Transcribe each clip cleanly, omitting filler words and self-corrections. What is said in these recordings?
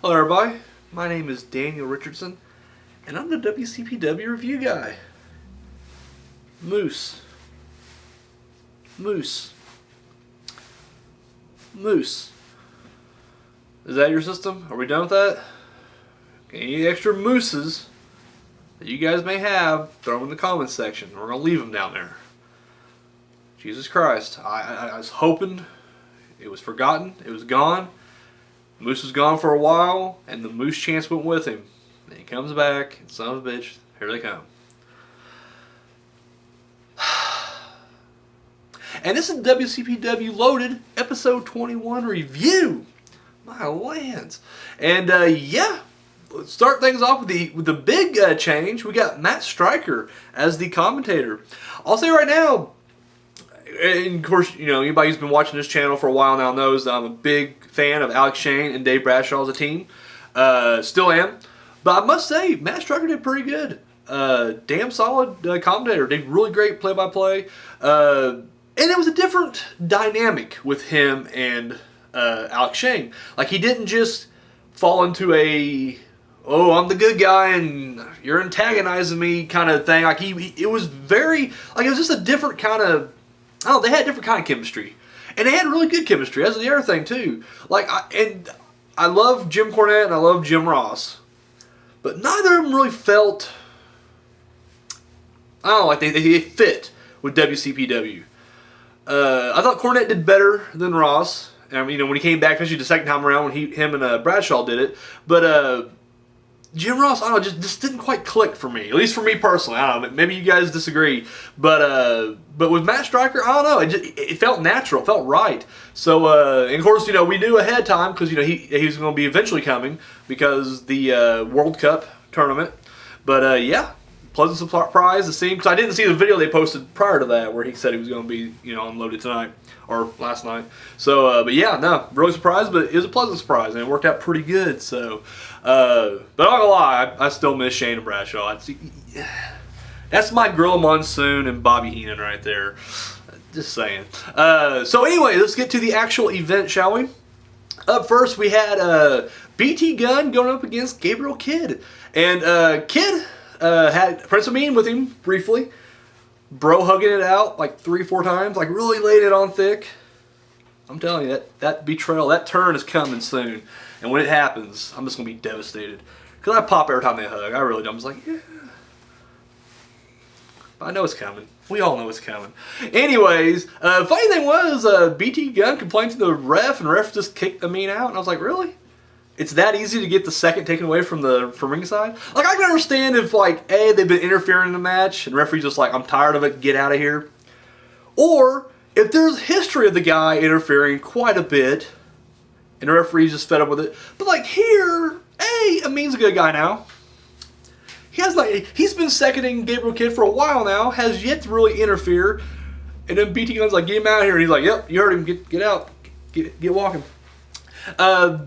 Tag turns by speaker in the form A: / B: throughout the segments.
A: Hello everybody, my name is Daniel Richardson, and I'm the WCPW review guy. Moose. Moose. Moose. Is that your system? Are we done with that? Any extra mooses that you guys may have, throw them in the comments section. We're going to leave them down there. Jesus Christ. I was hoping it was forgotten. It was gone. Moose was gone for a while, and the Moose chance went with him. Then he comes back, and son of a bitch, here they come. And this is WCPW Loaded, episode 21 review. My lands. And yeah, let's start things off with the big change. We got Matt Striker as the commentator. I'll say right now, and of course, you know, anybody who's been watching this channel for a while now knows that I'm a big fan of Alex Shane and Dave Bradshaw as a team. Still am. But I must say, Matt Striker did pretty good. Damn solid commentator. Did really great play-by-play. And it was a different dynamic with him and Alex Shane. Like, he didn't just fall into a, oh, I'm the good guy and you're antagonizing me kind of thing. Like, it was very, like, it was just a different kind of, I don't know, they had different kind of chemistry. And they had really good chemistry. That's the other thing, too. Like, I love Jim Cornette and I love Jim Ross. But neither of them really felt, I don't know, like they fit with WCPW. I thought Cornette did better than Ross. I mean, you know, when he came back, especially the second time around when him and Bradshaw did it. But Jim Ross, I don't know, just didn't quite click for me. At least for me personally. I don't know. Maybe you guys disagree. But with Matt Striker, I don't know. It felt natural. It felt right. So, and of course, you know, we knew ahead of time because, you know, he was going to be eventually coming because the World Cup tournament. But, yeah, pleasant surprise to see him. Because I didn't see the video they posted prior to that where he said he was going to be, you know, unloaded tonight or last night. So, but yeah, no, really surprised, but it was a pleasant surprise, and it worked out pretty good. So, but I'm not gonna lie, I still miss Shane and Bradshaw. That's my Gorilla Monsoon and Bobby Heenan right there. Just saying. So anyway, let's get to the actual event, shall we? Up first, we had BT Gunn going up against Gabriel Kidd, and Kidd had Prince Amin with him briefly. Bro hugging it out like 3-4 times, like really laid it on thick. I'm telling you, that betrayal, that turn is coming soon. And when it happens, I'm just going to be devastated. Because I pop every time they hug. I really do. I'm just like, yeah. But I know it's coming. We all know it's coming. Anyways, funny thing was, BT Gunn complained to the ref, and the ref just kicked Amin out. And I was like, really? It's that easy to get the second taken away from ringside? Like, I can understand if, like, A, they've been interfering in the match, and the referee's just like, I'm tired of it, get out of here. Or, if there's history of the guy interfering quite a bit, and the referee's just fed up with it. But, like, here, A, Amin's a good guy now. He's been seconding Gabriel Kidd for a while now, has yet to really interfere. And then BT Gunn's like, get him out of here. And he's like, yep, you heard him, get out, get walking.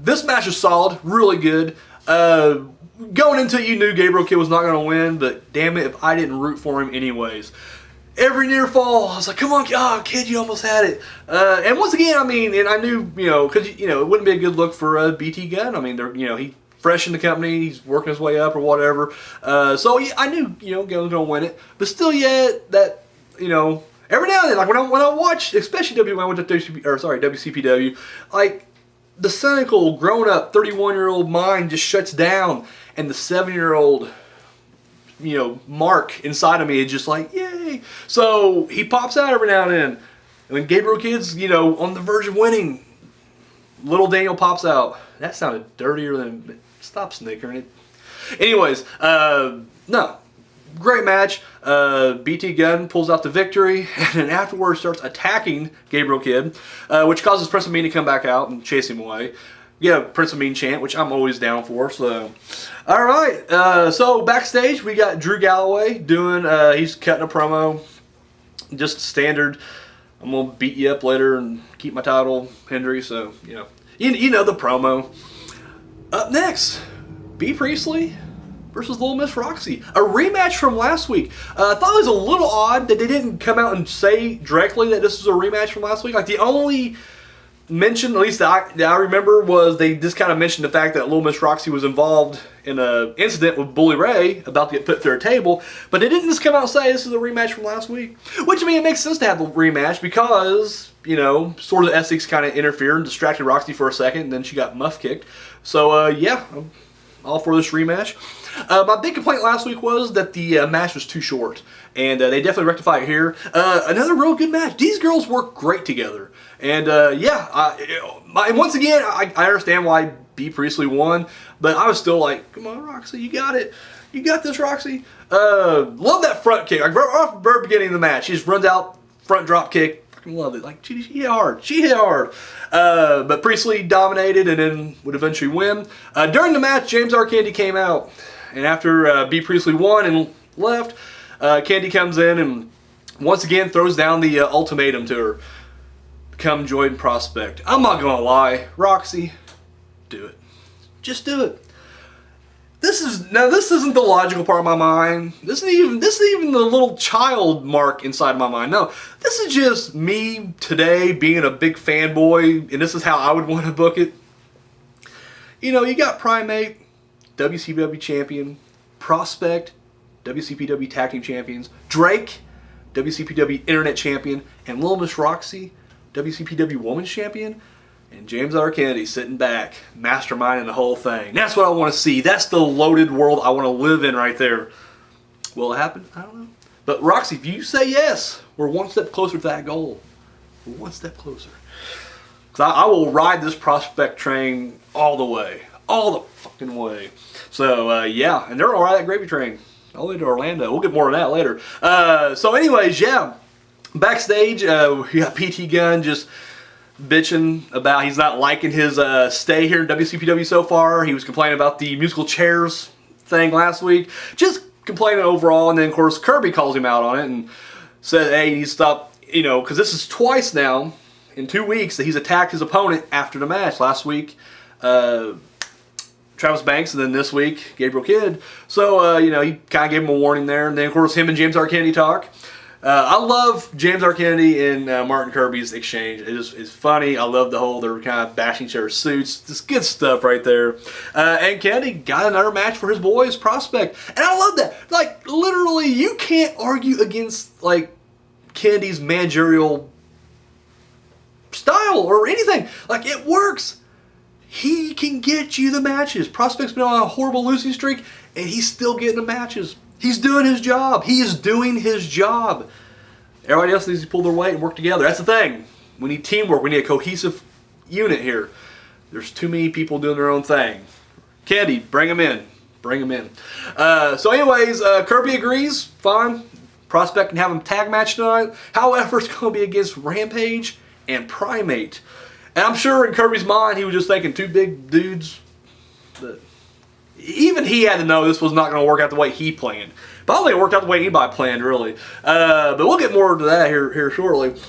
A: This match is solid, really good. Going into it, you knew Gabriel Kidd was not going to win, but damn it if I didn't root for him anyways. Every near fall, I was like, come on, Kidd, you almost had it. And once again, I mean, and I knew, you know, because, you know, it wouldn't be a good look for BT Gunn. I mean, you know, he's fresh in the company, he's working his way up or whatever. So yeah, I knew, you know, Gunn was going to win it. But still, yet, that, you know, every now and then, like when I watch, especially when I went to WCPW, like, the cynical, grown-up, 31-year-old mind just shuts down, and the 7-year-old, you know, Mark inside of me is just like, yay. So he pops out every now and then. And when Gabriel Kidd's, you know, on the verge of winning, little Daniel pops out. That sounded dirtier than, stop snickering it. Anyways, no. Great match. BT Gunn pulls out the victory, and then afterwards starts attacking Gabriel Kidd, which causes Prince Amin to come back out and chase him away. Yeah, Prince Amin chant, which I'm always down for. So, all right. So backstage, we got Drew Galloway doing. He's cutting a promo, just standard. I'm gonna beat you up later and keep my title, Hendry. So you know the promo. Up next, B Priestley versus Little Miss Roxy. A rematch from last week. I thought it was a little odd that they didn't come out and say directly that this was a rematch from last week. Like, the only mentioned, at least that I remember, was they just kind of mentioned the fact that Little Miss Roxy was involved in an incident with Bully Ray about to get put through a table, but they didn't just come out and say this is a rematch from last week. Which, I mean, it makes sense to have the rematch because, you know, Swords of Essex kind of interfered and distracted Roxy for a second, and then she got muff kicked. So, yeah, I'm all for this rematch. My big complaint last week was that the match was too short, and they definitely rectified it here. Another real good match. These girls work great together. And and once again, I understand why B. Priestley won, but I was still like, come on, Roxy, you got it. You got this, Roxy. Love that front kick. Like, right off the very beginning of the match, she just runs out, front drop kick. Fucking love it. Like, she hit hard. She hit hard. But Priestley dominated and then would eventually win. During the match, James R. Candy came out. And after B. Priestley won and left, Candy comes in and once again throws down the ultimatum to her. Come join Prospect. I'm not gonna lie, Roxy, do it. Just do it. This isn't the logical part of my mind. This isn't even the little child mark inside my mind. No, this is just me today being a big fanboy, and this is how I would want to book it. You know, you got Primate, WCPW Champion, Prospect, WCPW Tag Team Champions, Drake, WCPW Internet Champion, and Little Miss Roxy, WCPW Women's Champion, and James R. Kennedy sitting back, masterminding the whole thing. That's what I want to see. That's the loaded world I want to live in right there. Will it happen? I don't know. But Roxy, if you say yes, we're one step closer to that goal. We're one step closer. Because I will ride this Prospect train all the way. All the fucking way. So, yeah. And they're going to ride that gravy train all the way to Orlando. We'll get more of that later. So anyways, yeah. Backstage, we got PT Gunn just bitching about he's not liking his stay here in WCPW so far. He was complaining about the musical chairs thing last week. Just complaining overall. And then, of course, Kirby calls him out on it and said, hey, you need to stop, you know, because this is twice now in 2 weeks that he's attacked his opponent after the match. Last week, Travis Banks, and then this week, Gabriel Kidd. So, you know, he kind of gave him a warning there. And then, of course, him and James R. Kennedy talk. I love James R. Kennedy and Martin Kirby's exchange. It's funny. I love the whole, they're kind of bashing each other's suits. Just good stuff right there. And Kennedy got another match for his boys, Prospect. And I love that. Like, literally, you can't argue against, like, Kennedy's managerial style or anything. Like, it works. He can get you the matches. Prospect's been on a horrible losing streak, and he's still getting the matches. He's doing his job. He is doing his job. Everybody else needs to pull their weight and work together. That's the thing. We need teamwork. We need a cohesive unit here. There's too many people doing their own thing. Kennedy, bring him in. Bring him in. So anyways, Kirby agrees. Fine. Prospect can have him tag match tonight. However, it's going to be against Rampage and Primate. And I'm sure in Kirby's mind, he was just thinking two big dudes that... Even he had to know this was not going to work out the way he planned. But I don't think it worked out the way anybody planned, really. But we'll get more to that here shortly.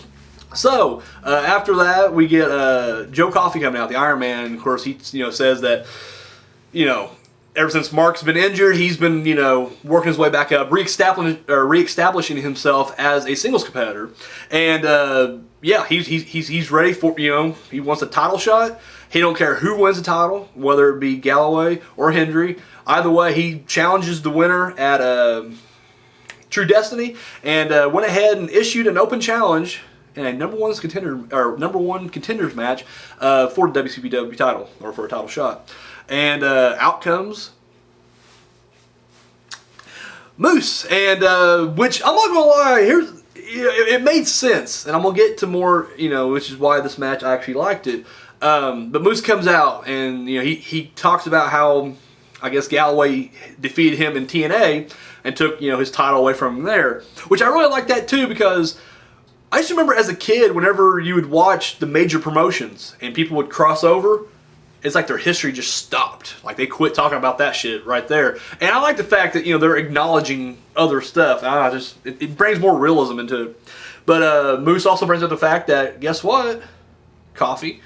A: So, after that, we get Joe Coffey coming out, the Iron Man. Of course, he says that, ever since Mark's been injured, he's been, working his way back up, reestablishing himself as a singles competitor. And, yeah, he's ready for, he wants a title shot. He don't care who wins the title, whether it be Galloway or Hendry. Either way, he challenges the winner at True Destiny and went ahead and issued an open challenge in a number one contenders match for the WCPW title, or for a title shot. And out comes Moose, and which I'm not gonna lie, it made sense, and I'm gonna get to more, which is why this match I actually liked it. But Moose comes out, and he talks about how, I guess, Galloway defeated him in TNA and took his title away from him there, which I really like that too, because I used to remember as a kid, whenever you would watch the major promotions and people would cross over, it's like their history just stopped. Like they quit talking about that shit right there. And I like the fact that they're acknowledging other stuff. It brings more realism into it. But Moose also brings up the fact that, guess what, Coffee,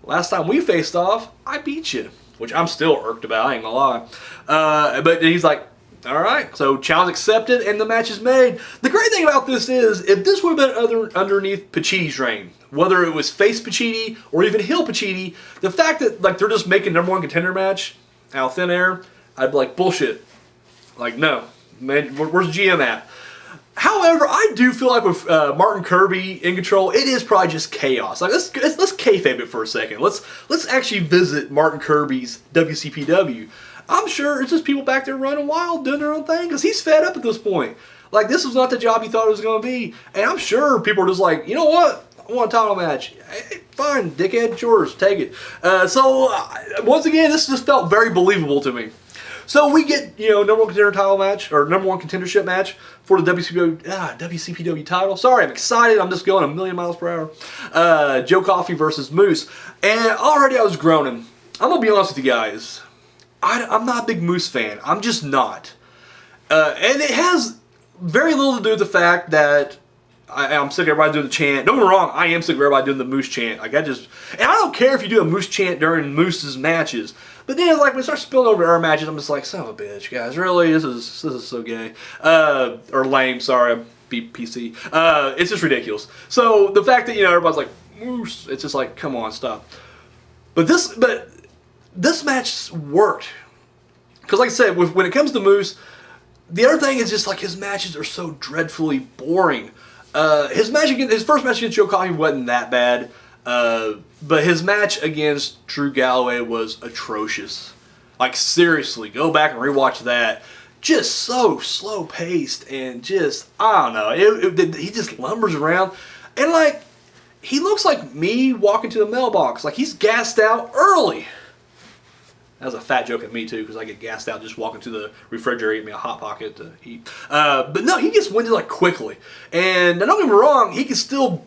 A: last time we faced off, I beat you, which I'm still irked about. I ain't gonna lie. But he's like, All right, so challenge accepted and the match is made. The great thing about this is, if this would have been underneath Pachiti's reign, whether it was face Pachiti or even heel Pachiti, the fact that like they're just making #1 contender match out of thin air, I'd be like, bullshit. Like, no, man, where's GM at? However, I do feel like with Martin Kirby in control, it is probably just chaos. Like let's kayfabe it for a second. Let's actually visit Martin Kirby's WCPW. I'm sure it's just people back there running wild, doing their own thing, because he's fed up at this point. Like, this was not the job he thought it was going to be. And I'm sure people are just like, you know what? I want a title match. Hey, fine, dickhead, yours, take it. Once again, this just felt very believable to me. So we get, #1 contender title match, or #1 contendership match for the WCPW title. Sorry, I'm excited. I'm just going a million miles per hour. Joe Coffey versus Moose. And already I was groaning. I'm going to be honest with you guys. I'm not a big Moose fan. I'm just not. And it has very little to do with the fact that I'm sick of everybody doing the chant. Don't get me wrong, I am sick of everybody doing the Moose chant. Like, and I don't care if you do a Moose chant during Moose's matches. But then, like, when it starts spilling over our matches, I'm just like, son of a bitch, guys. Really? This is so gay. Or lame, sorry. PC. It's just ridiculous. So, the fact that, everybody's like, Moose, it's just like, come on, stop. But this match worked. Because like I said, when it comes to Moose, the other thing is just like his matches are so dreadfully boring. His first match against Joe Coffey wasn't that bad. But his match against Drew Galloway was atrocious. Like, seriously, go back and rewatch that. Just so slow paced and just, I don't know. He just lumbers around. And like, he looks like me walking to the mailbox. Like, he's gassed out early. That was a fat joke at me too, because I get gassed out just walking to the refrigerator, eat me a Hot Pocket to eat. But no, he gets winded like quickly, and don't get me wrong, he still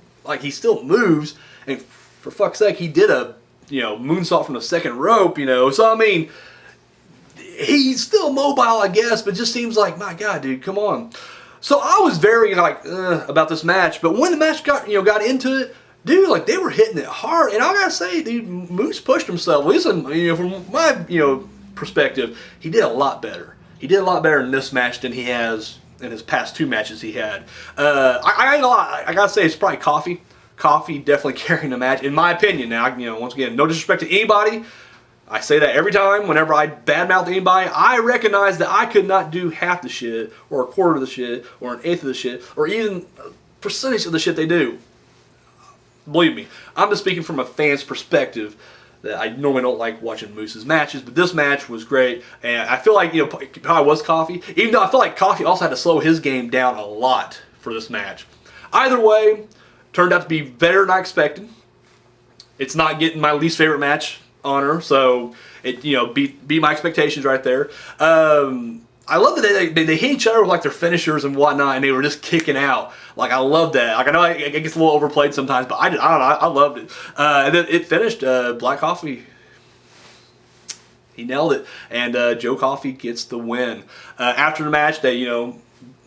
A: moves. And for fuck's sake, he did a moonsault from the second rope. So I mean, he's still mobile, I guess, but it just seems like, my God, dude, come on. So I was very like about this match, but when the match got into it. Dude, like, they were hitting it hard, and I gotta say, dude, Moose pushed himself. At least, from my, perspective, he did a lot better. He did a lot better in this match than he has in his past 2 matches he had. I ain't a lot. I gotta say, it's probably Coffey. Coffey definitely carrying the match, in my opinion. Now, once again, no disrespect to anybody. I say that every time, whenever I badmouth anybody, I recognize that I could not do half the shit, or a quarter of the shit, or an eighth of the shit, or even a percentage of the shit they do. Believe me, I'm just speaking from a fan's perspective that I normally don't like watching Moose's matches, but this match was great, and I feel like, probably was Coffey, even though I feel like Coffey also had to slow his game down a lot for this match. Either way, turned out to be better than I expected. It's not getting my least favorite match honor, so it, beat my expectations right there. I love that they hit each other with like their finishers and whatnot, and they were just kicking out. Like, I love that. Like, I know it gets a little overplayed sometimes, but I don't know. I loved it. And then it finished. Black Coffey, he nailed it, and Joe Coffey gets the win. After the match, they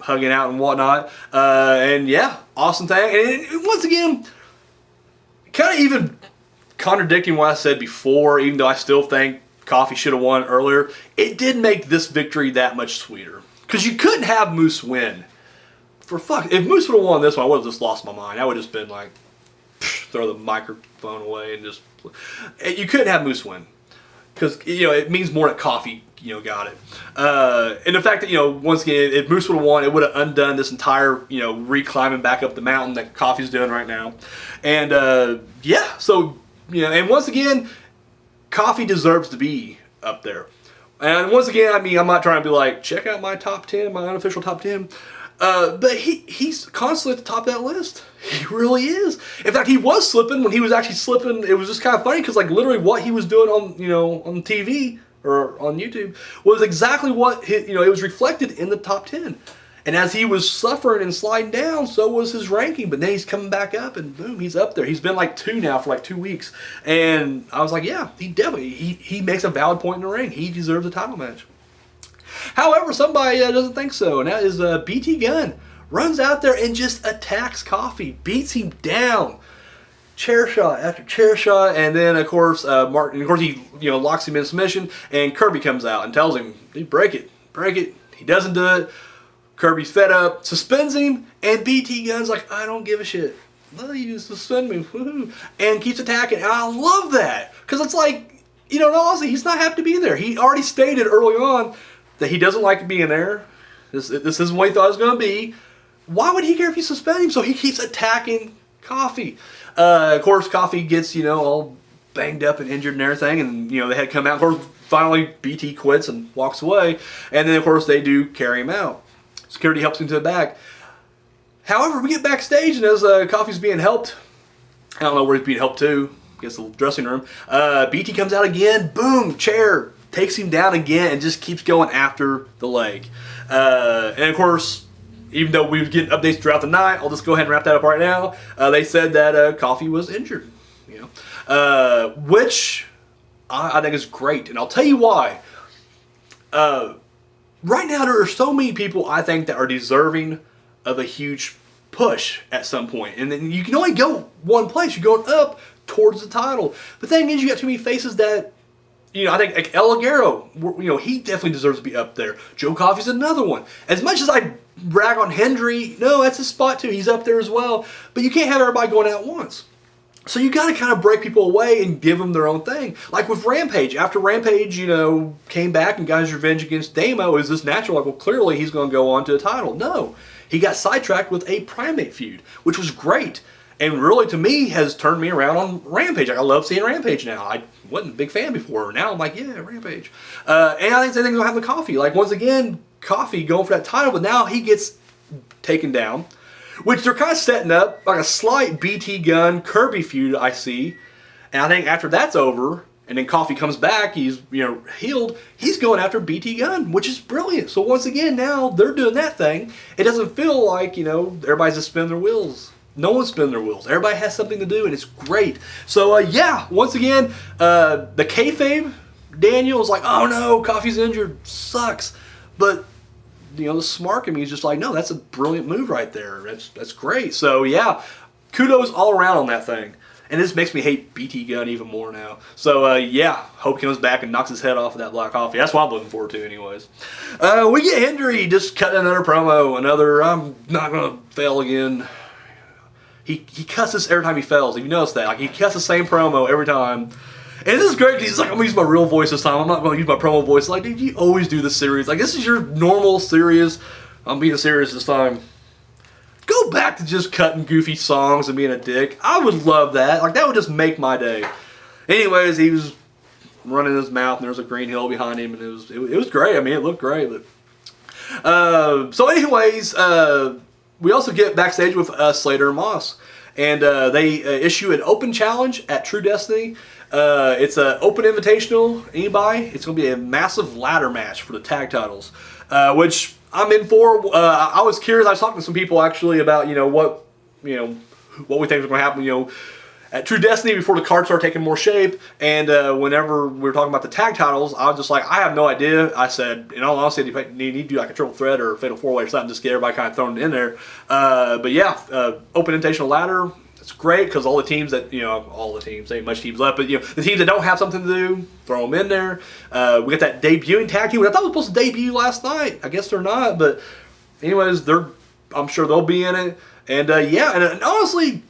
A: hugging out and whatnot, and yeah, awesome thing. And once again, kind of even contradicting what I said before, even though I still think Coffey should have won earlier, it did make this victory that much sweeter. Because you couldn't have Moose win. If Moose would have won this one, I would have just lost my mind. I would have just been like, throw the microphone away and just... You couldn't have Moose win. Because, it means more that Coffey, got it. And the fact that, once again, if Moose would have won, it would have undone this entire, re-climbing back up the mountain that Coffey's doing right now. And, yeah, so, and once again... Coffey deserves to be up there. And once again, I'm not trying to be like, check out my top 10, my unofficial top 10. But he's constantly at the top of that list. He really is. In fact, he was slipping when he was actually slipping. It was just kind of funny because, like, literally what he was doing on, on TV or on YouTube was exactly what, it was reflected in the top 10. And as he was suffering and sliding down, so was his ranking. But then he's coming back up, and boom, he's up there. He's been like 2 now for like 2 weeks. And I was like, yeah, he definitely, he makes a valid point in the ring. He deserves a title match. However, somebody doesn't think so, and that is BT Gunn. Runs out there and just attacks Coffey, beats him down. Chair shot after chair shot, and then of course Martin, he locks him in submission, and Kirby comes out and tells him, dude, break it. He doesn't do it. Kirby's fed up, suspends him, and BT Gunn's like, I don't give a shit. Well, you suspend me, woohoo, and keeps attacking. And I love that, because it's like, you know, honestly, he's not happy to be there. He already stated early on that he doesn't like being there. This isn't what he thought it was going to be. Why would he care if you suspend him? So he keeps attacking Coffee. Of course, Coffee gets, you know, all banged up and injured and everything, and, you know, they had come out. Of course, finally, BT quits and walks away, and then, of course, they do carry him out. Security helps him to the back. However, we get backstage, and as Coffee's being helped, I don't know where he's being helped to, I guess the dressing room, BT comes out again, boom, chair, takes him down again, and just keeps going after the leg. And of course, even though we were getting updates throughout the night, I'll just go ahead and wrap that up right now. They said that Coffee was injured, you know, which I think is great, and I'll tell you why. Right now, there are so many people I think that are deserving of a huge push at some point, and then you can only go one place. You're going up towards the title. The thing is, you got too many faces that, you know, I think like El Ligero, you know, he definitely deserves to be up there. Joe Coffey's another one. As much as I brag on Hendry, no, that's his spot too. He's up there as well. But you can't have everybody going out at once. So you got to kind of break people away and give them their own thing. Like with Rampage. After Rampage, you know, came back and got his revenge against Damo, is this natural? Like, well, clearly he's going to go on to a title. No. He got sidetracked with a Primate feud, which was great. And really, to me, has turned me around on Rampage. Like, I love seeing Rampage now. I wasn't a big fan before. Now I'm like, yeah, Rampage. And I think the same thing's going to happen with Coffee. Like, once again, Coffee going for that title, but now he gets taken down. Which they're kind of setting up like a slight BT Gunn Kirby feud, I see. And I think after that's over, and then Coffee comes back, he's, you know, healed, he's going after BT Gunn, which is brilliant. So once again, now they're doing that thing. It doesn't feel like, you know, everybody's just spinning their wheels. No one's spinning their wheels. Everybody has something to do, and it's great. So, yeah, once again, the kayfabe, Daniel is like, oh no, Coffee's injured, sucks. But, you know, the smart in me is just like, no, that's a brilliant move right there. That's great. So, yeah, kudos all around on that thing. And this makes me hate BT Gunn even more now. So, yeah, hope he comes back and knocks his head off of that black coffee. That's what I'm looking forward to anyways. We get Hendry just cutting another promo. Another, I'm not going to fail again. He cusses every time he fails. If you notice that. Like, he cuts the same promo every time. And this is great because he's like, I'm going to use my real voice this time. I'm not going to use my promo voice. Like, dude, you always do this serious. Like, this is your normal serious. I'm being serious this time. Go back to just cutting goofy songs and being a dick. I would love that. Like, that would just make my day. Anyways, he was running his mouth and there was a green hill behind him. And it was great. I mean, it looked great. But so anyways, we also get backstage with Slater and Moss. And they issue an open challenge at True Destiny. It's an open invitational. Anybody. It's going to be a massive ladder match for the tag titles. Which I'm in for. I was curious. I was talking to some people actually about, what we think is going to happen, at True Destiny before the cards started taking more shape. And whenever we were talking about the tag titles, I was just like, I have no idea. I said, in all honesty, you need to do like a triple threat or a fatal four-way or something, just get everybody kind of thrown in there. But yeah, open invitational ladder. It's great because all the teams that, all the teams, ain't much teams left, but the teams that don't have something to do, throw them in there. We got that debuting tag team, which I thought was supposed to debut last night. I guess they're not, but anyways, I'm sure they'll be in it. And yeah, and honestly,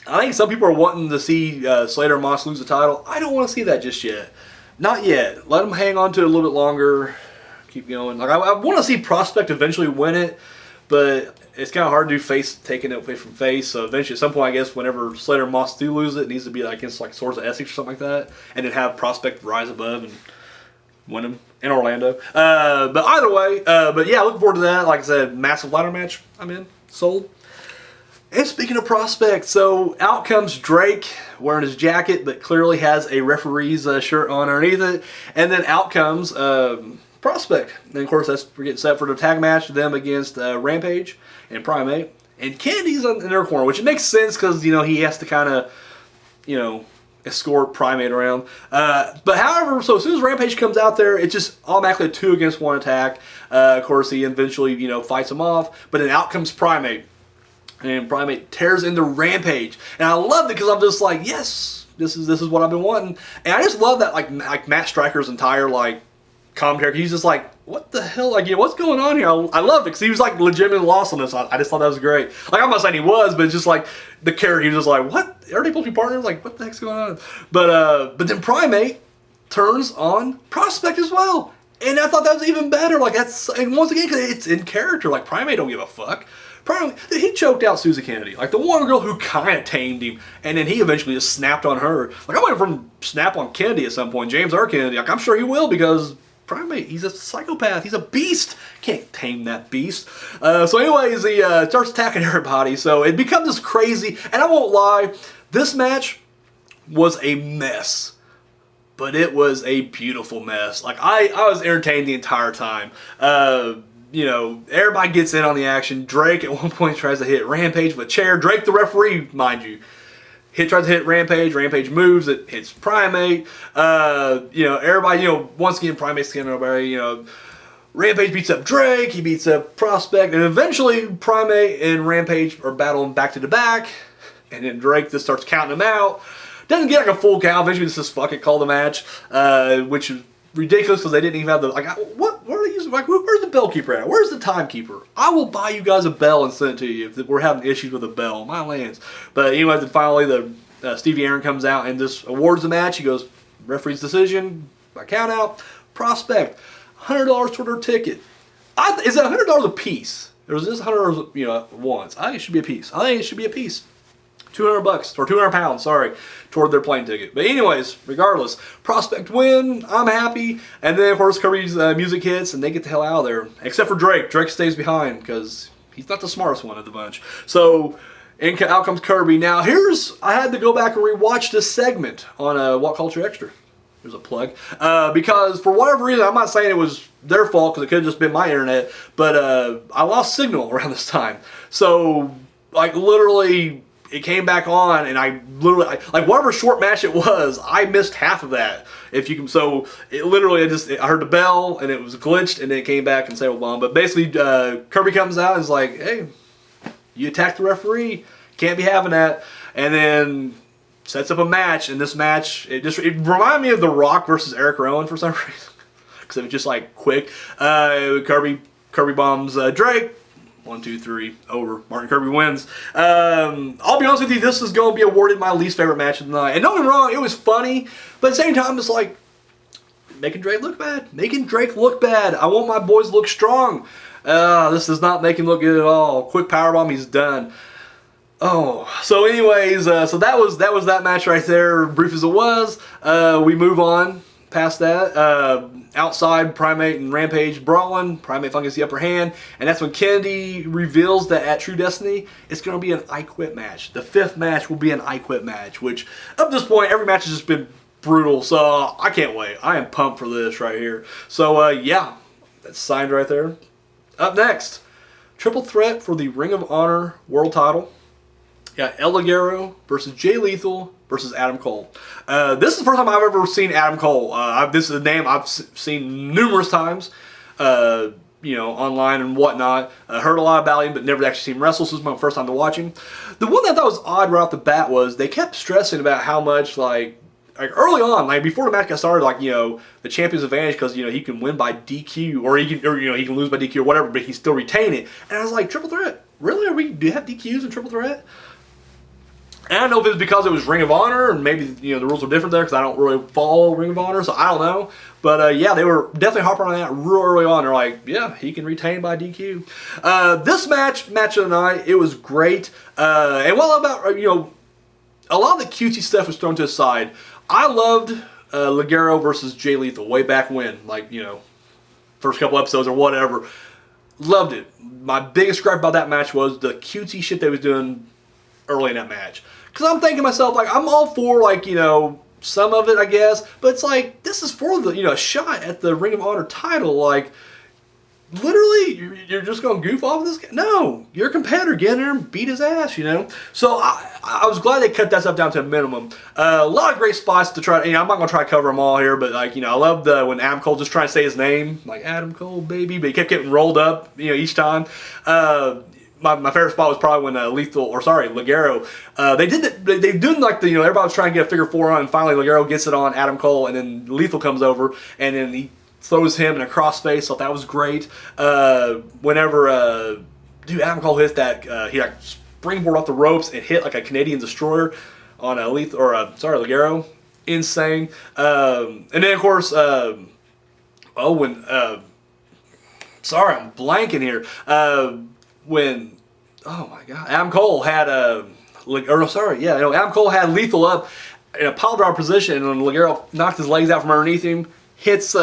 A: I think some people are wanting to see Slater and Moss lose the title. I don't want to see that just yet. Not yet. Let them hang on to it a little bit longer. Keep going. Like I want to see Prospect eventually win it, but it's kind of hard to do face taking it away from face. So eventually, at some point, I guess, whenever Slater and Moss do lose it, it needs to be like against like Swords of Essex or something like that, and then have Prospect rise above and win them in Orlando. But either way, but yeah, looking forward to that. Like I said, massive ladder match. I'm in. Sold. And speaking of Prospect, so out comes Drake wearing his jacket, but clearly has a referee's shirt on underneath it. And then out comes Prospect. And of course, we're getting set for the tag match, them against Rampage and Primate. And Candy's in their corner, which it makes sense because, he has to kind of, escort Primate around. But however, so as soon as Rampage comes out there, it's just automatically a 2-against-1 attack. Of course, he eventually, fights him off. But then out comes Primate. And Primate tears into Rampage. And I love it because I'm just like, yes, this is what I've been wanting. And I just love that, like Matt Striker's entire, commentary. He's just like, what the hell? Like, what's going on here? I loved it because he was like legitimately lost on this. I just thought that was great. Like, I'm not saying he was, but it's just like the character. He was just like, what? Are they supposed to be partners? Like, what the heck's going on? But then Primate turns on Prospect as well. And I thought that was even better. Like, and once again, because it's in character. Like, Primate don't give a fuck. He choked out Susie Kennedy, like the one girl who kind of tamed him, and then he eventually just snapped on her. Like, I went from snap on Kennedy at some point, James R. Kennedy. Like, I'm sure he will because Primate, he's a psychopath, he's a beast. Can't tame that beast. So anyways, he starts attacking everybody. So it becomes this crazy, and I won't lie, this match was a mess. But it was a beautiful mess. Like, I was entertained the entire time. Everybody gets in on the action. Drake at one point tries to hit Rampage with a chair. Drake, the referee, mind you, tries to hit Rampage. Rampage moves. It hits Primate. Everybody, once again, Primate's getting everybody. Rampage beats up Drake. He beats up Prospect, and eventually Primate and Rampage are battling back to the back. And then Drake just starts counting them out. Doesn't get like a full count. Eventually, just fuck it, call the match, which is ridiculous because they didn't even have the what are they using? Like, where's the bell keeper at? Where's the timekeeper? I will buy you guys a bell and send it to you if we're having issues with a bell. My lands. But anyways, then finally the Stevie Aaron comes out and just awards the match. He goes, referee's decision by count out. Prospect, $100 toward their ticket. Is it $100 a piece? Or is this $100 once? I think it should be a piece. $200 or 200 pounds, toward their plane ticket. But anyways, regardless, Prospect win. I'm happy. And then, of course, Kirby's music hits, and they get the hell out of there. Except for Drake. Drake stays behind because he's not the smartest one of the bunch. So, out comes Kirby. Now, I had to go back and rewatch this segment on What Culture Extra. There's a plug. Because for whatever reason, I'm not saying it was their fault because it could have just been my internet, but I lost signal around this time. So, like, literally, it came back on, and I literally, like, whatever short match it was, I missed half of that. If you can, so it literally, I heard the bell, and it was glitched, and then it came back and sailed bomb. But basically, Kirby comes out and is like, "Hey, you attacked the referee, can't be having that," and then sets up a match. And this match, it reminded me of The Rock versus Eric Rowan for some reason, because it was just like quick. Kirby bombs Drake. 1, 2, 3, over. Martin Kirby wins. I'll be honest with you, this is going to be awarded my least favorite match of the night. And don't get me wrong, it was funny, but at the same time, it's like, making Drake look bad. I want my boys to look strong. This does not make him look good at all. Quick powerbomb, he's done. Oh, so anyways, so that was that match right there, brief as it was. We move on past that. Outside, Primate and Rampage brawling. Primate finally gets the upper hand, and that's when Kennedy reveals that at True Destiny, it's going to be an I Quit match. The 5th match will be an I Quit match, which up to this point, every match has just been brutal, so I can't wait. I am pumped for this right here. So, yeah, that's signed right there. Up next, triple threat for the Ring of Honor World Title. Yeah, El Ligero versus Jay Lethal versus Adam Cole. This is the first time I've ever seen Adam Cole. This is a name I've seen numerous times, online and whatnot. Heard a lot about him, but never actually seen him wrestle. So this is my first time to watch him. The one that I thought was odd right off the bat was they kept stressing about how much, like early on, like before the match got started, the champion's advantage because he can win by DQ or he can lose by DQ or whatever, but he can still retain it. And I was like, triple threat? Really? Do you have DQs in triple threat? And I don't know if it's because it was Ring of Honor, and maybe the rules were different there because I don't really follow Ring of Honor, so I don't know. But yeah, they were definitely harping on that real early on. They're like, yeah, he can retain by DQ. This match of the night, it was great. And what I love about a lot of the cutesy stuff was thrown to the side. I loved Ligero versus Jay Lethal way back when, first couple episodes or whatever. Loved it. My biggest gripe about that match was the cutesy shit they was doing early in that match. Because I'm thinking to myself, I'm all for, some of it, I guess. But it's like, this is for the, a shot at the Ring of Honor title. Literally, you're just going to goof off this guy? No. You're a competitor. Get in there and beat his ass, So I was glad they cut that stuff down to a minimum. A lot of great spots to try. I'm not going to try to cover them all here, but, I love when Adam Cole just trying to say his name. Adam Cole, baby. But he kept getting rolled up, each time. My favorite spot was probably when Ligero. They did everybody was trying to get a figure 4 on, and finally Ligero gets it on Adam Cole, and then Lethal comes over, and then he throws him in a crossface. Thought that was great. Whenever Adam Cole hit that, he like springboard off the ropes and hit like a Canadian destroyer on a Ligero. Insane. And then of course, sorry, I'm blanking here. When, oh my God, Adam Cole had Adam Cole had Lethal up in a pile driver position, and Ligero knocked his legs out from underneath him, hits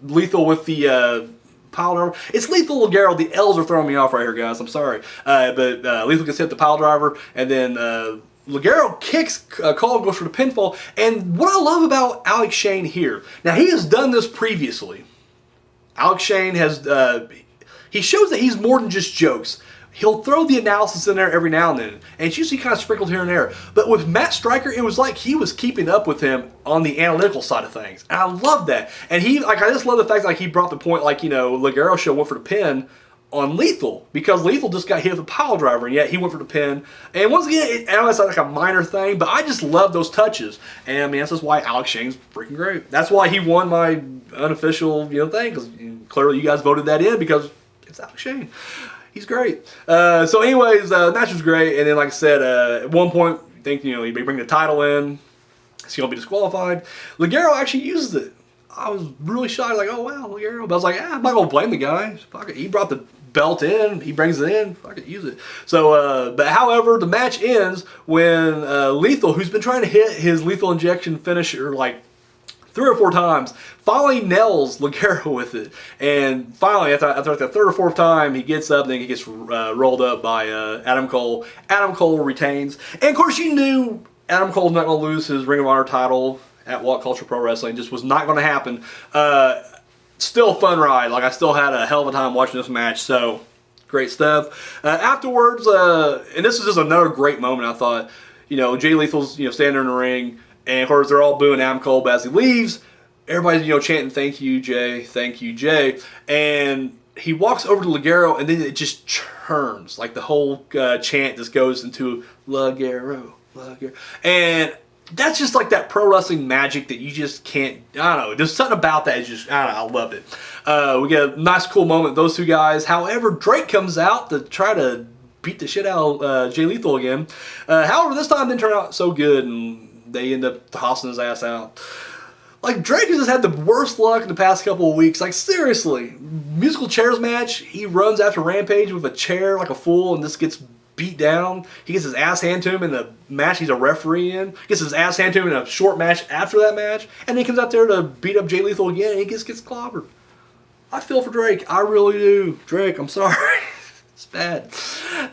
A: Lethal with the pile driver. It's Lethal Ligero. The L's are throwing me off right here, guys. I'm sorry. But Lethal gets hit the pile driver, and then Ligero kicks Cole and goes for the pinfall. And what I love about Alex Shane here, now he has done this previously. Alex Shane has, he shows that he's more than just jokes. He'll throw the analysis in there every now and then, and it's usually kind of sprinkled here and there. But with Matt Striker, it was like he was keeping up with him on the analytical side of things. And I love that. And I just love the fact he brought the point, Ligero show went for the pin on Lethal, because Lethal just got hit with a pile driver, and yet he went for the pin. And once again, I know it's like a minor thing, but I just love those touches. And I mean, that's just why Alex Shane's freaking great. That's why he won my unofficial thing, because clearly you guys voted that in, because it's Alex Shane. He's great. So anyways, the match was great, and then like I said, at one point, you think he may bring the title in, he's going to be disqualified. Ligero actually uses it. I was really shocked, like, oh wow, Ligero. But I was like, I'm not going to blame the guy. Fuck it. He brought the belt in, he brings it in, fuck it, use it. So, but however, the match ends when Lethal, who's been trying to hit his lethal injection finisher like 3 or 4 times, finally nails Ligero with it. And finally, after the 3rd or 4th time, he gets up, and then he gets rolled up by Adam Cole. Adam Cole retains. And of course, you knew Adam Cole's not going to lose his Ring of Honor title at What Culture Pro Wrestling. Just was not going to happen. Still a fun ride. I still had a hell of a time watching this match. So, great stuff. Afterwards, and this is just another great moment, I thought. Jay Lethal's standing in the ring, and of course they're all booing Adam Cole, but as he leaves, everybody's chanting, "Thank you, Jay. Thank you, Jay." And he walks over to Ligero, and then it just turns. Like the whole chant just goes into Ligero, Ligero. And that's just like that pro wrestling magic that you just can't, I don't know, there's something about that. It's just, I don't know, I loved it. We get a nice cool moment with those two guys. However, Drake comes out to try to beat the shit out of Jay Lethal again. However, this time didn't turn out so good, and they end up tossing his ass out. Drake has just had the worst luck in the past couple of weeks. Seriously. Musical chairs match, he runs after Rampage with a chair like a fool and just gets beat down. He gets his ass handed to him in the match he's a referee in. Gets his ass handed to him in a short match after that match. And then he comes out there to beat up Jay Lethal again, and he gets clobbered. I feel for Drake. I really do. Drake, I'm sorry. It's bad.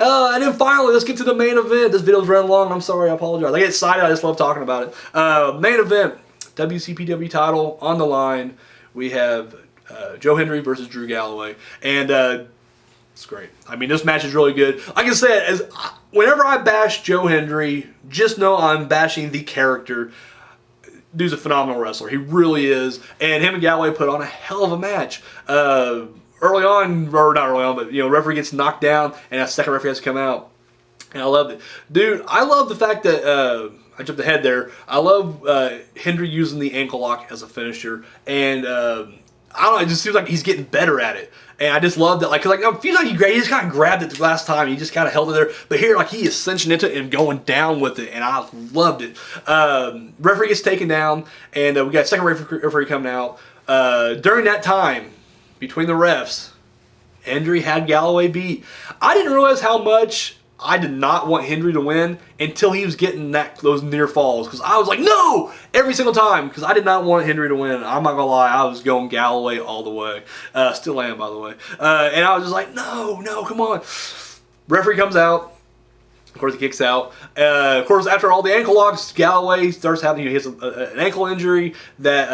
A: And then finally, let's get to the main event. This video's running long. I'm sorry. I apologize. I get excited. I just love talking about it. Main event. WCPW title on the line. We have Joe Hendry versus Drew Galloway. And it's great. I mean, this match is really good. Like I said, whenever I bash Joe Hendry, just know I'm bashing the character. Dude's a phenomenal wrestler. He really is. And him and Galloway put on a hell of a match. Early on, or not early on, but referee gets knocked down, and a second referee has to come out. And I loved it. Dude, I love the fact that I jumped ahead there. I love Hendry using the ankle lock as a finisher, and I don't know, it just seems like he's getting better at it. And I just love that, because I feel like he just kind of grabbed it the last time. He just kind of held it there. But here, he is cinching into it and going down with it, and I loved it. Referee gets taken down, and we got a second referee coming out. During that time, between the refs, Hendry had Galloway beat. I didn't realize how much I did not want Hendry to win until he was getting those near falls, because I was like, no! Every single time, because I did not want Hendry to win. I'm not going to lie, I was going Galloway all the way. Still am, by the way. And I was just like, no, come on. Referee comes out. Of course, he kicks out. Of course, after all the ankle locks, Galloway starts having he has an ankle injury that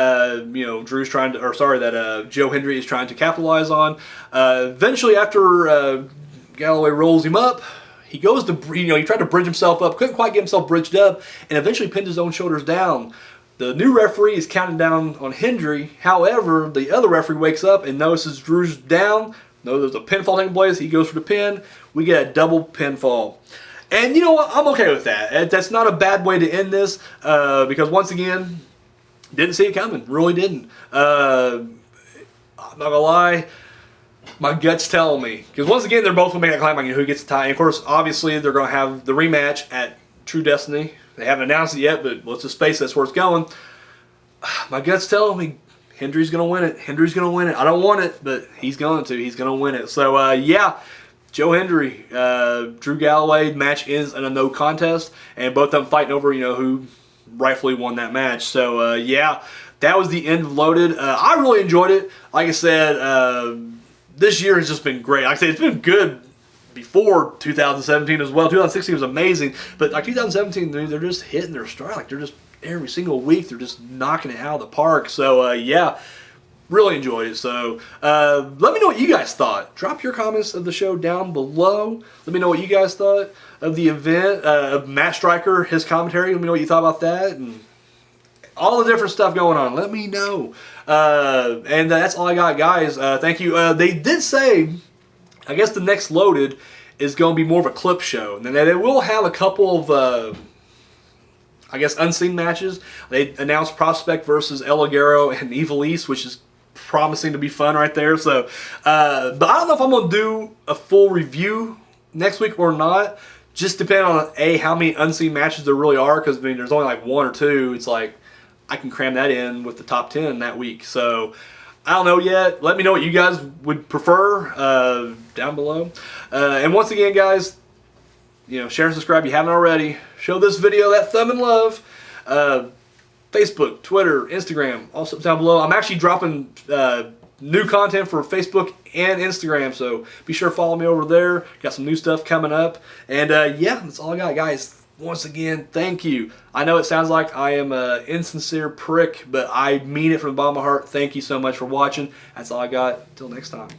A: Joe Hendry is trying to capitalize on. Eventually, after Galloway rolls him up, he goes to he tried to bridge himself up, couldn't quite get himself bridged up, and eventually pinned his own shoulders down. The new referee is counting down on Hendry. However, the other referee wakes up and notices Drew's down. Knows there's a pinfall taking place. He goes for the pin. We get a double pinfall. And you know what? I'm okay with that. That's not a bad way to end this, because once again, didn't see it coming. Really didn't. I'm not gonna lie, my gut's telling me, because once again they're both gonna make that claim like who gets the tie. And of course, obviously they're gonna have the rematch at True Destiny. They haven't announced it yet, but let's just face it, that's where it's going. My gut's telling me Hendry's gonna win it. Hendry's gonna win it. I don't want it, but he's going to. He's gonna win it. So yeah, Joe Hendry, Drew Galloway match ends in a no contest, and both of them fighting over who rightfully won that match. So yeah, that was the end of Loaded. I really enjoyed it. Like I said, this year has just been great. Like I said, it's been good before 2017 as well. 2016 was amazing, but like 2017, they're just hitting their stride. Like they're just every single week, they're just knocking it out of the park. So yeah, really enjoyed it. So let me know what you guys thought. Drop your comments of the show down below. Let me know what you guys thought of the event, of Matt Striker, his commentary. Let me know what you thought about that and all the different stuff going on. Let me know. And that's all I got, guys. Thank you. They did say, I guess the next Loaded is going to be more of a clip show. And then they will have a couple of, I guess, unseen matches. They announced Prospect versus El Ligero and Evil East, which is promising to be fun right there. So, but I don't know if I'm going to do a full review next week or not. Just depending on, how many unseen matches there really are. Because, I mean, there's only like one or two. It's like, I can cram that in with the top 10 that week. So, I don't know yet. Let me know what you guys would prefer down below. And once again, guys, share and subscribe if you haven't already. Show this video that thumb and love. Facebook, Twitter, Instagram, also down below. I'm actually dropping new content for Facebook and Instagram, so be sure to follow me over there. Got some new stuff coming up. And yeah, that's all I got, guys. Once again, thank you. I know it sounds like I am an insincere prick, but I mean it from the bottom of my heart. Thank you so much for watching. That's all I got. Until next time.